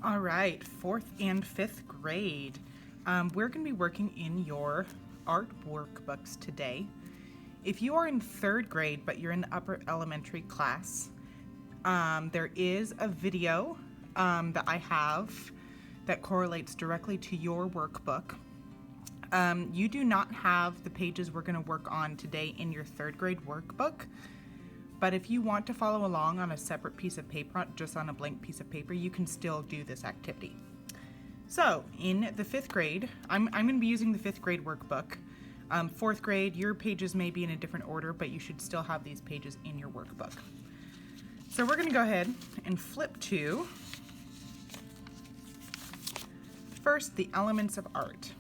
All right, fourth and fifth grade. We're going to be working in your art workbooks today. If you are in third grade, but you're in the upper elementary class, there is a video that I have that correlates directly to your workbook. You do not have the pages we're going to work on today in your third grade workbook. But if you want to follow along on a separate piece of paper, just on a blank piece of paper, you can still do this activity. So in the fifth grade, I'm going to be using the fifth grade workbook. Fourth grade, your pages may be in a different order, but you should still have these pages in your workbook. So we're going to go ahead and flip to first the elements of art.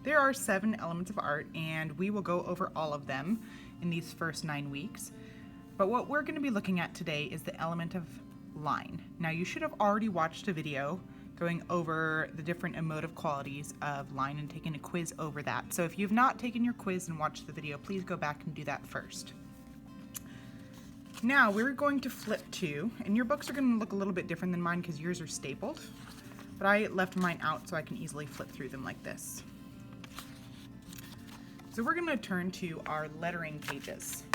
There are 7 elements of art, and we will go over all of them in these first 9 weeks. But what we're going to be looking at today is the element of line. Now, you should have already watched a video going over the different emotive qualities of line and taken a quiz over that. So if you've not taken your quiz and watched the video, please go back and do that first. Now we're going to flip to, and your books are going to look a little bit different than mine because yours are stapled, but I left mine out so I can easily flip through them like this. So we're going to turn to our lettering pages.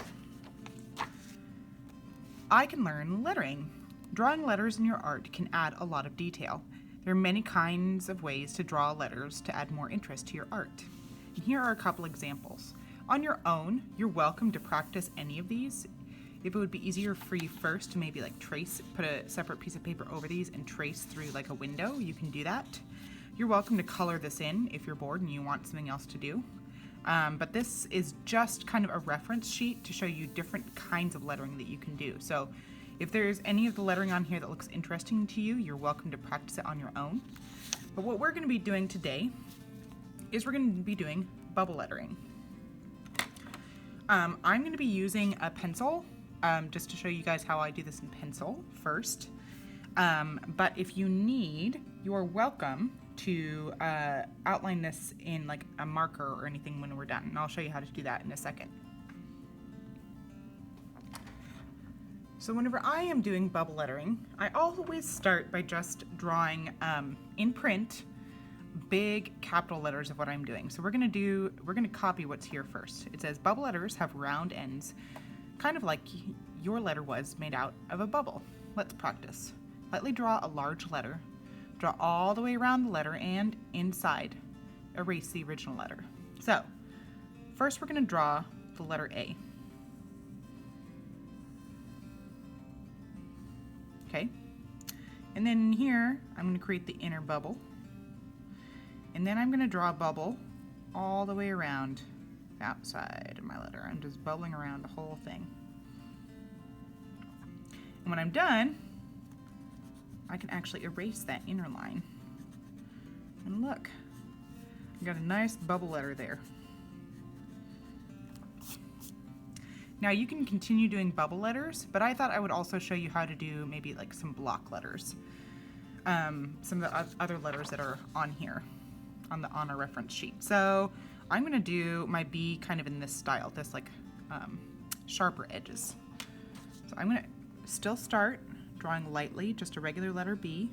I can learn lettering. Drawing letters in your art can add a lot of detail. There are many kinds of ways to draw letters to add more interest to your art. And here are a couple examples. On your own, you're welcome to practice any of these. If it would be easier for you first to maybe like trace, put a separate piece of paper over these and trace through like a window, you can do that. You're welcome to color this in if you're bored and you want something else to do. But this is just kind of a reference sheet to show you different kinds of lettering that you can do. So if there's any of the lettering on here that looks interesting to you, you're welcome to practice it on your own. But what we're going to be doing today is we're going to be doing bubble lettering. I'm going to be using a pencil just to show you guys how I do this in pencil first. But if you need, you are welcome to outline this in like a marker or anything when we're done, and I'll show you how to do that in a second. So whenever I am doing bubble lettering, I always start by just drawing in print big capital letters of what I'm doing. So we're gonna copy what's here first. It says bubble letters have round ends, kind of like your letter was made out of a bubble. Let's practice. Lightly draw a large letter. Draw all the way around the letter and inside. Erase the original letter. So, first we're going to draw the letter A. Okay. And then here, I'm going to create the inner bubble. And then I'm going to draw a bubble all the way around the outside of my letter. I'm just bubbling around the whole thing. And when I'm done, I can actually erase that inner line. And look, I got a nice bubble letter there. Now you can continue doing bubble letters, but I thought I would also show you how to do maybe like some block letters. Some of the other letters that are on here, on our reference sheet. So I'm gonna do my B kind of in this style, this like sharper edges. So I'm gonna still start drawing lightly, just a regular letter B.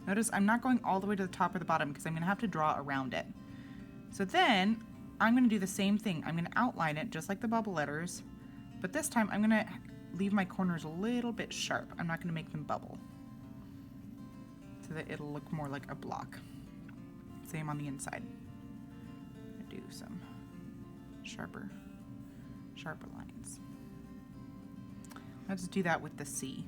Notice I'm not going all the way to the top or the bottom because I'm going to have to draw around it. So then I'm going to do the same thing. I'm going to outline it just like the bubble letters, but this time I'm going to leave my corners a little bit sharp. I'm not going to make them bubble so that it'll look more like a block. Same on the inside. I do some sharper lines. Let's do that with the C.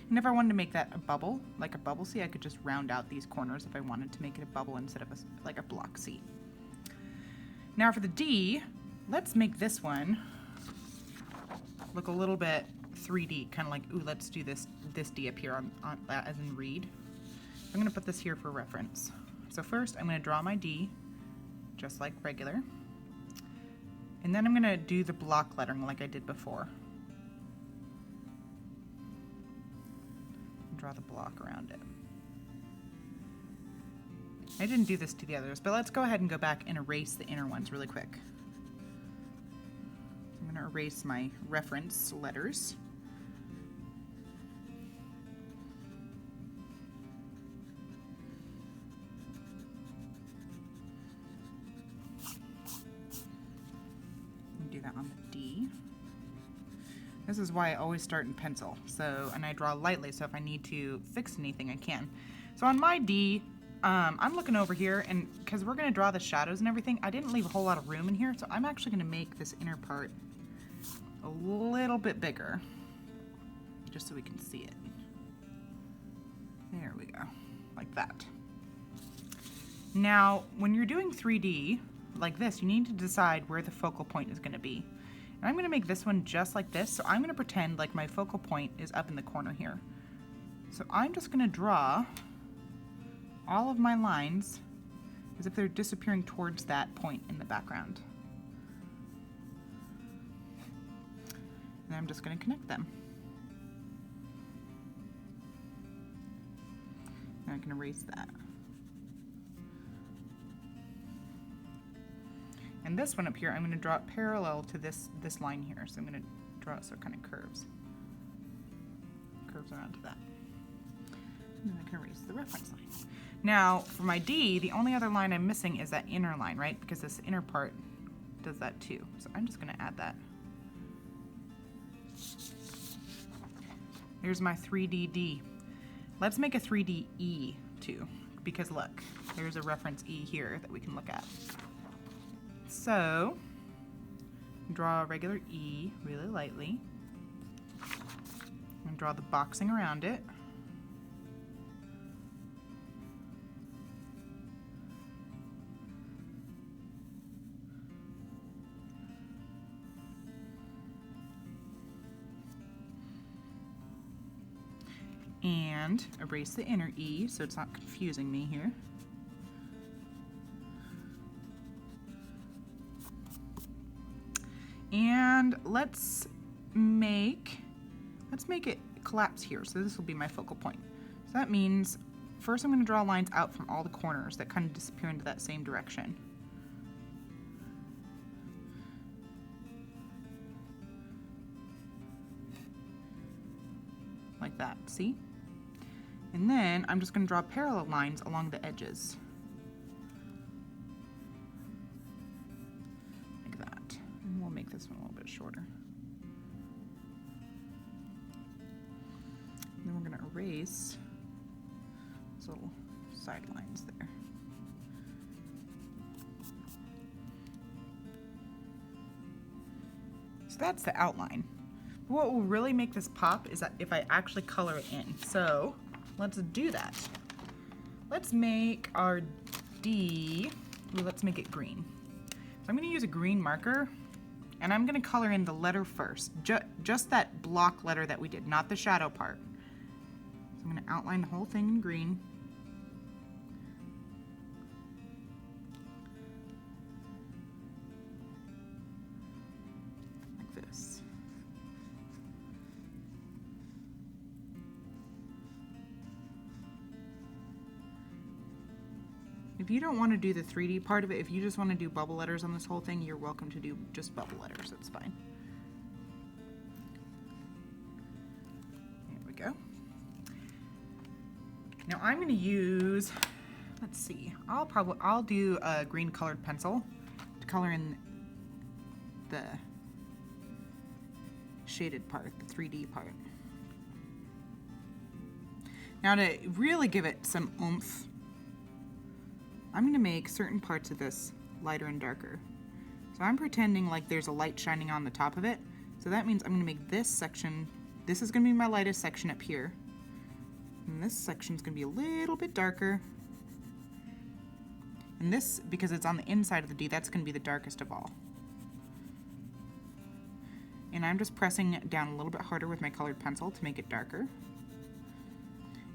And if I wanted to make that a bubble, like a bubble C, I could just round out these corners if I wanted to make it a bubble instead of like a block C. Now for the D, let's make this one look a little bit 3D, kind of like, ooh, let's do this D up here on as in read. I'm gonna put this here for reference. So first I'm gonna draw my D, just like regular. And then I'm gonna do the block lettering like I did before. draw the block around it. I didn't do this to the others, but let's go ahead and go back and erase the inner ones really quick. So I'm going to erase my reference letters. Do that on the D. This is why I always start in pencil. So, and I draw lightly, so if I need to fix anything, I can. So on my D, I'm looking over here, and because we're going to draw the shadows and everything, I didn't leave a whole lot of room in here, so I'm actually going to make this inner part a little bit bigger, just so we can see it. There we go, like that. Now, when you're doing 3D like this, you need to decide where the focal point is going to be. And I'm going to make this one just like this, so I'm going to pretend like my focal point is up in the corner here. So I'm just going to draw all of my lines as if they're disappearing towards that point in the background. And I'm just going to connect them. And I can erase that. And this one up here, I'm going to draw it parallel to this line here. So I'm going to draw it so it kind of curves around to that. And then I can erase the reference line. Now, for my D, the only other line I'm missing is that inner line, right? Because this inner part does that too. So I'm just going to add that. There's my 3D D. Let's make a 3D E too, because look, there's a reference E here that we can look at. So, draw a regular E really lightly, and draw the boxing around it. And erase the inner E so it's not confusing me here. And let's make it collapse here. So this will be my focal point. So that means first I'm going to draw lines out from all the corners that kind of disappear into that same direction. Like that, see? And then I'm just going to draw parallel lines along the edges. Like that. And we'll make this one a little bit shorter. And then we're going to erase those little side lines there. So that's the outline. What will really make this pop is that if I actually color it in. So let's do that. Let's make our D, let's make it green. So I'm going to use a green marker, and I'm going to color in the letter first, just that block letter that we did, not the shadow part. So I'm going to outline the whole thing in green. Like this. If you don't want to do the 3D part of it, if you just want to do bubble letters on this whole thing, you're welcome to do just bubble letters. It's fine. There we go. Now I'm going to use, let's see, I'll do a green colored pencil to color in the shaded part, the 3D part. Now to really give it some oomph, I'm going to make certain parts of this lighter and darker. So I'm pretending like there's a light shining on the top of it. So that means I'm going to make this section, this is going to be my lightest section up here. And this section is going to be a little bit darker. And this, because it's on the inside of the D, that's going to be the darkest of all. And I'm just pressing it down a little bit harder with my colored pencil to make it darker.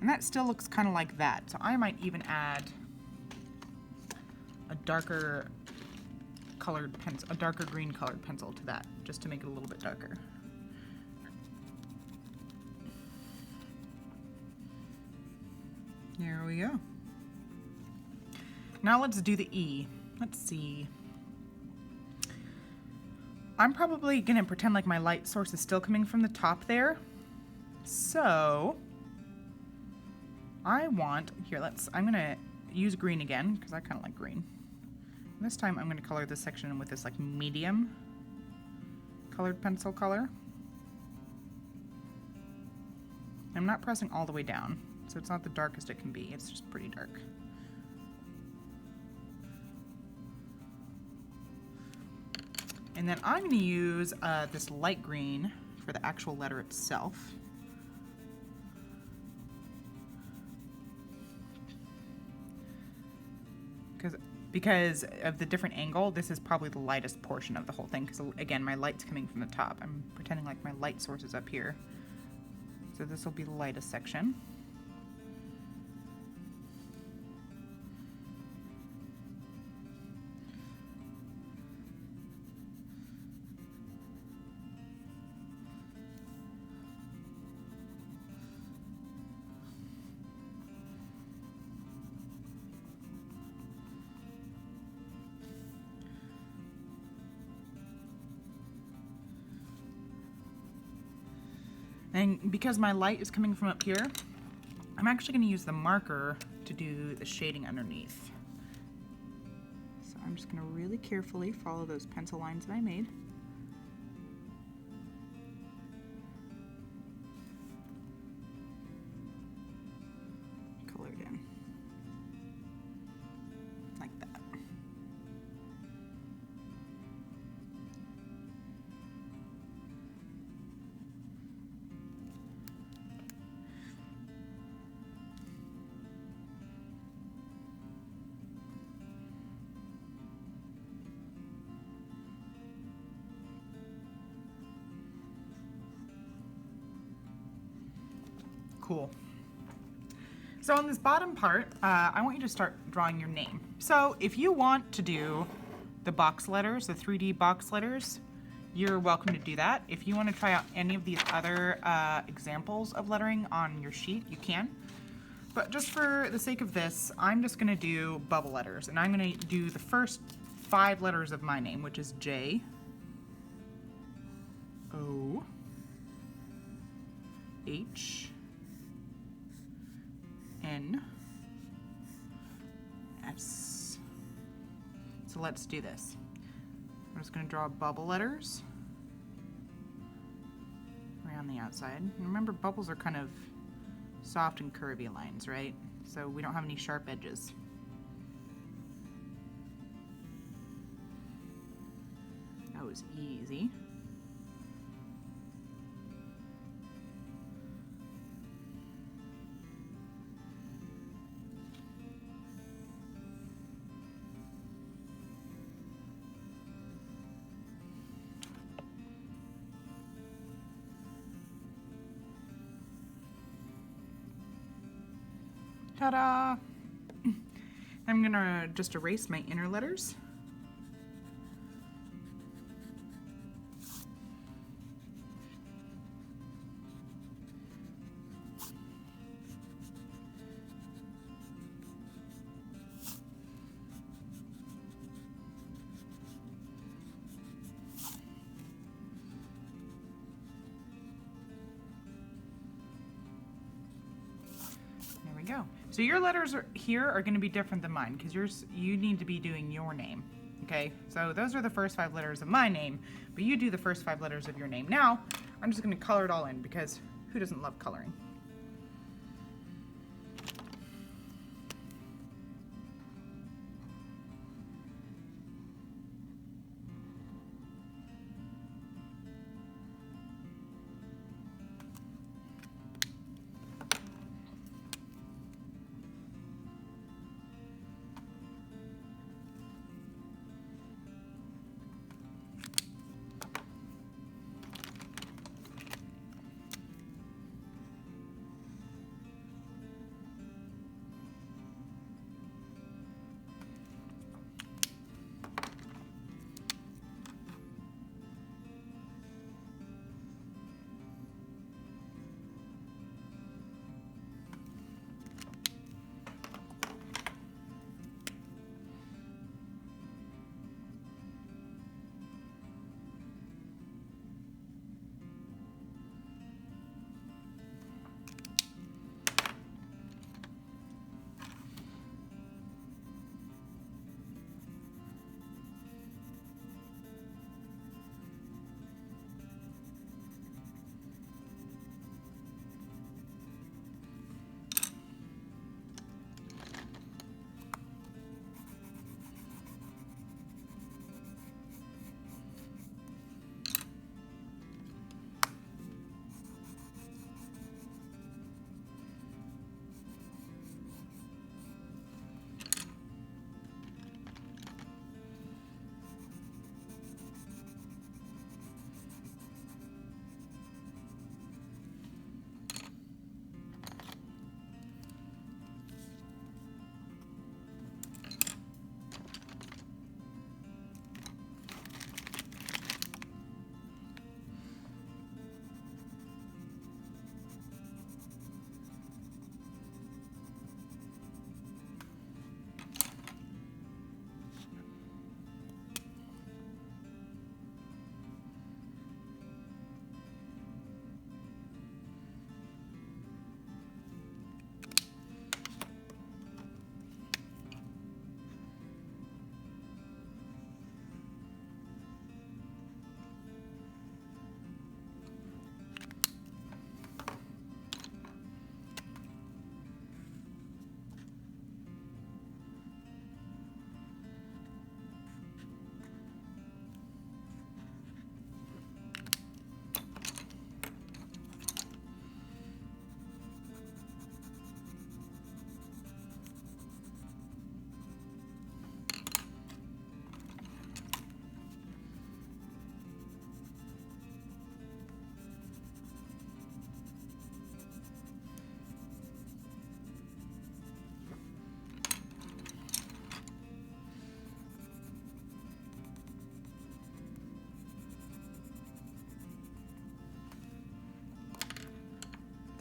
And that still looks kind of like that. So I might even add a darker colored pencil, a darker green colored pencil to that, just to make it a little bit darker. we go. Now let's do the E. Let's see. I'm probably gonna pretend like my light source is still coming from the top there. So I'm gonna use green again because I kind of like green. And this time I'm gonna color this section with this like medium colored pencil color. I'm not pressing all the way down, so it's not the darkest it can be. It's just pretty dark. And then I'm going to use this light green for the actual letter itself. Because of the different angle, this is probably the lightest portion of the whole thing. Because again, my light's coming from the top. I'm pretending like my light source is up here. So this will be the lightest section. And because my light is coming from up here, I'm actually going to use the marker to do the shading underneath. So I'm just going to really carefully follow those pencil lines that I made. Color it in. Like that. Cool. So on this bottom part, I want you to start drawing your name. So if you want to do the box letters, the 3D box letters, you're welcome to do that. If you want to try out any of these other examples of lettering on your sheet, you can. But just for the sake of this, I'm just going to do bubble letters. And I'm going to do the first 5 letters of my name, which is J, O, H, N, S. So let's do this. I'm just going to draw bubble letters around the outside. And remember, bubbles are kind of soft and curvy lines, right? So we don't have any sharp edges. That was easy. Ta-da! I'm gonna just erase my inner letters. Go. So your letters here are going to be different than mine because you need to be doing your name. Okay, so those are the first 5 letters of my name, but you do the first 5 letters of your name. Now, I'm just going to color it all in because who doesn't love coloring?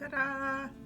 Ta-da!